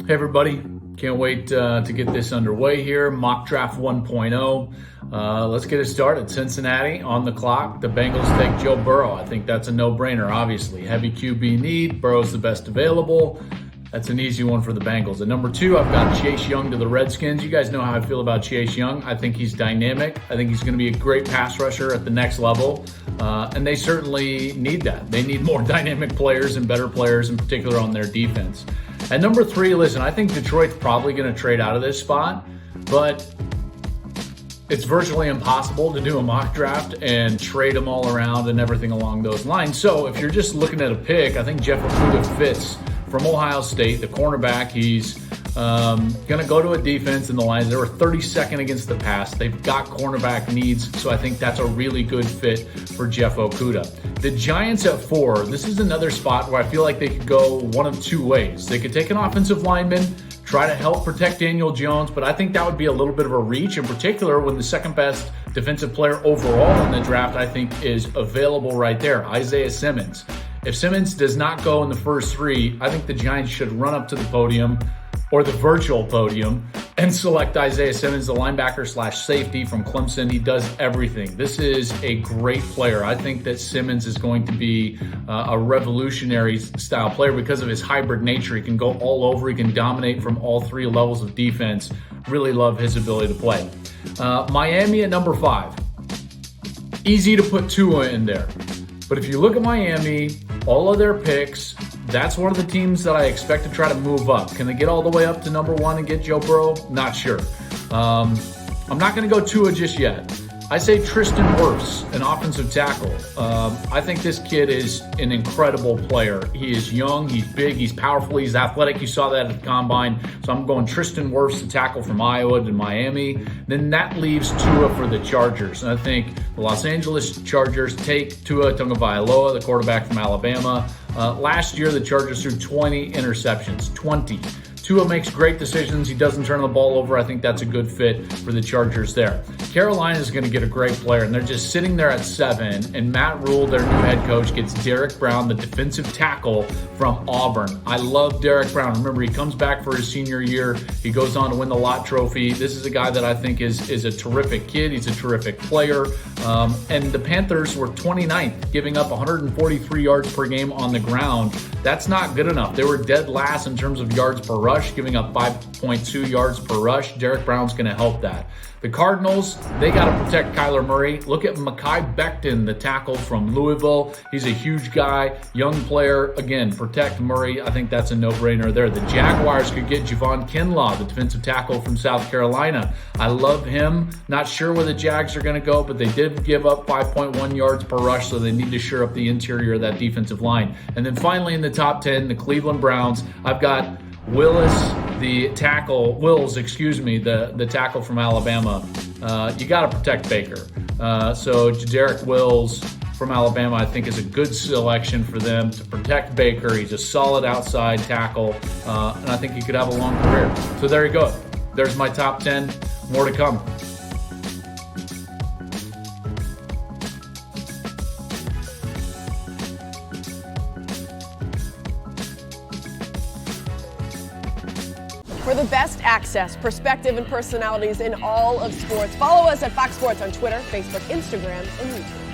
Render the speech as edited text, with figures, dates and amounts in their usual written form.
Hey everybody, can't wait to get this underway here. Mock Draft 1.0. Let's get it started. Cincinnati on the clock. The Bengals take Joe Burrow. I think that's a no-brainer, obviously. Heavy QB need. Burrow's the best available. That's an easy one for the Bengals. At number 2, I've got Chase Young to the Redskins. You guys know how I feel about Chase Young. I think he's dynamic. I think he's going to be a great pass rusher at the next level. And they certainly need that. They need more dynamic players and better players, in particular on their defense. At number 3, listen, I think Detroit's probably going to trade out of this spot, but it's virtually impossible to do a mock draft and trade them all around and everything along those lines. So if you're just looking at a pick, I think Jeff OKUDAH fits from Ohio State, the cornerback. He's going to go to a defense in the Lions. They were 32nd against the pass. They've got cornerback needs, so I think that's a really good fit for Jeff OKUDAH. The Giants at 4, this is another spot where I feel like they could go one of two ways. They could take an offensive lineman, try to help protect Daniel Jones, but I think that would be a little bit of a reach, in particular when the second best defensive player overall in the draft, I think, is available right there, Isaiah Simmons. If Simmons does not go in the first 3, I think the Giants should run up to the podium, or the virtual podium, and select Isaiah Simmons, the linebacker/safety from Clemson. He does everything. This is a great player. I think that Simmons is going to be a revolutionary style player because of his hybrid nature. He can go all over. He can dominate from all 3 levels of defense. Really love his ability to play. Miami at number 5. Easy to put Tua in there. But if you look at Miami, all of their picks, that's one of the teams that I expect to try to move up. Can they get all the way up to number 1 and get Joe Burrow? Not sure. I'm not going to go Tua just yet. I say Tristan Wirfs, an offensive tackle. I think this kid is an incredible player. He is young, he's big, he's powerful, he's athletic. You saw that at the Combine. So I'm going Tristan Wirfs, the tackle from Iowa to Miami. Then that leaves Tua for the Chargers. And I think the Los Angeles Chargers take Tua Tagovailoa, the quarterback from Alabama. Last year, the Chargers threw 20 interceptions. 20. Tua makes great decisions. He doesn't turn the ball over. I think that's a good fit for the Chargers there. Carolina is going to get a great player, and they're just sitting there at 7. And Matt Rule, their new head coach, gets Derrick Brown, the defensive tackle from Auburn. I love Derrick Brown. Remember, he comes back for his senior year. He goes on to win the Lott Trophy. This is a guy that I think is a terrific kid. He's a terrific player. And the Panthers were 29th, giving up 143 yards per game on the ground. That's not good enough. They were dead last in terms of yards per rush, giving up 5.2 yards per rush. Derrick Brown's going to help that. The Cardinals, they got to protect Kyler Murray. Look at Mekhi Becton, the tackle from Louisville. He's a huge guy, young player. Again, protect Murray. I think that's a no-brainer there. The Jaguars could get JAVON, the defensive tackle from South Carolina. I love him. Not sure where the Jags are going to go, but they did give up 5.1 yards per rush, so they need to shore up the interior of that defensive line. And then finally in the top 10, the Cleveland Browns, I've got Wills, the tackle from Alabama. You got to protect Baker. So Derek Wills from Alabama, I think, is a good selection for them to protect Baker. He's a solid outside tackle, and I think he could have a long career. So there you go. There's my top 10. More to come. For the best access, perspective, and personalities in all of sports, follow us at Fox Sports on Twitter, Facebook, Instagram, and YouTube.